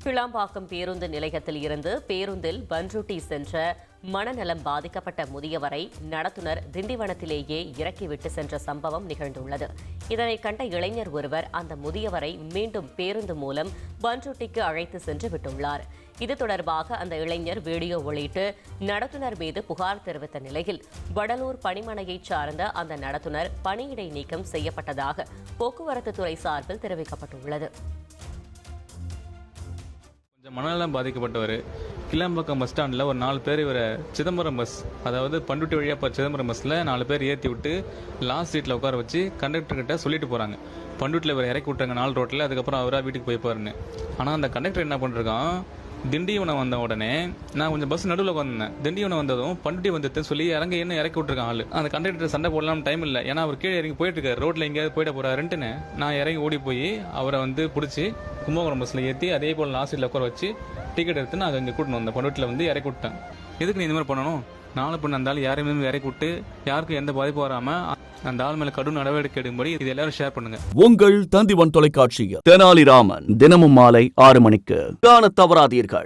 கிளாம்பாக்கம் பேருந்து நிலையத்தில் இருந்து பேருந்தில் பன்ருட்டி சென்ற மனநலம் பாதிக்கப்பட்ட முதியவரை நடத்துனர் திண்டிவனத்திலேயே இறக்கிவிட்டு சென்ற சம்பவம் நிகழ்ந்துள்ளது. இதனை கண்ட இளைஞர் ஒருவர் அந்த முதியவரை மீண்டும் பேருந்து மூலம் பன்ருட்டிக்கு அழைத்து சென்று விட்டுள்ளார். இது தொடர்பாக அந்த இளைஞர் வீடியோ வெளியிட்டு நடத்துனர் மீது புகார் தெரிவித்த நிலையில் வடலூர் பணிமனையைச் சார்ந்த அந்த நடத்துனர் பணியிடை நீக்கம் செய்யப்பட்டதாக போக்குவரத்து துறை சார்பில் தெரிவிக்கப்பட்டுள்ளது. மனநலம் பாதிக்கப்பட்டவர் கிளாம்பாக்கம் பஸ் ஸ்டாண்டில் ஒரு 4 பேர் இவரை சிதம்பரம் பஸ், அதாவது பண்ருட்டி வழியாக இப்போ சிதம்பரம் பஸ்ஸில் 4 பேர் ஏற்றி விட்டு லாஸ்ட் சீட்டில் உட்கார வச்சு கண்டக்டர்கிட்ட சொல்லிட்டு போகிறாங்க. பண்ருட்டியில் இவரை இறக்கி விட்டாங்க 4 ரோட்டில், அதுக்கப்புறம் அவராக வீட்டுக்கு போய்ப்பாருன்னு. ஆனால் அந்த கண்டக்டர் என்ன பண்ணிருக்கான், திண்டிவனம் வந்த உடனே நான் கொஞ்சம் பஸ் நடுவில் உட்காந்துருந்தேன். திண்டிவனம் வந்ததும் பண்ருட்டி வந்துட்டு சொல்லி இறங்கி இறக்கி விட்டுருக்கான் ஆளு. அந்த கண்டக்டர் சண்டை போடலாம் டைம் இல்லை, ஏன்னா அவர் கீழே இறங்கி போயிட்டு இருக்காரு, ரோட்ல எங்கேயாவது போயிட போறாருன்ட்டுன்னு நான் இறங்கி ஓடி போய் அவரை பிடிச்சி கும்பகோணம் பஸ்ல ஏற்றி அதே போல் லாஸ்ட் சீட்டில் உட்கார வச்சு டிக்கெட் எடுத்து நான் இங்கே கூட்டணும் வந்தேன். பண்ருட்டியில் இறக்கி விட்டேன். எதுக்கு நீ இந்த மாதிரி பண்ணணும்? நாலு பொண்ணு அந்த ஆள் யாரையுமே இறக்கி விட்டு யாருக்கும் எந்த பாதிப்பு வராம அந்த ஆள் மேல கடும் நடவடிக்கை எடுக்கும்படி இது எல்லாரும் ஷேர் பண்ணுங்க. உங்கள் தந்திவன் தொலைக்காட்சியில் தெனாலிராமன் தினமும் மாலை 6 மணிக்கு காண தவறாதீர்கள்.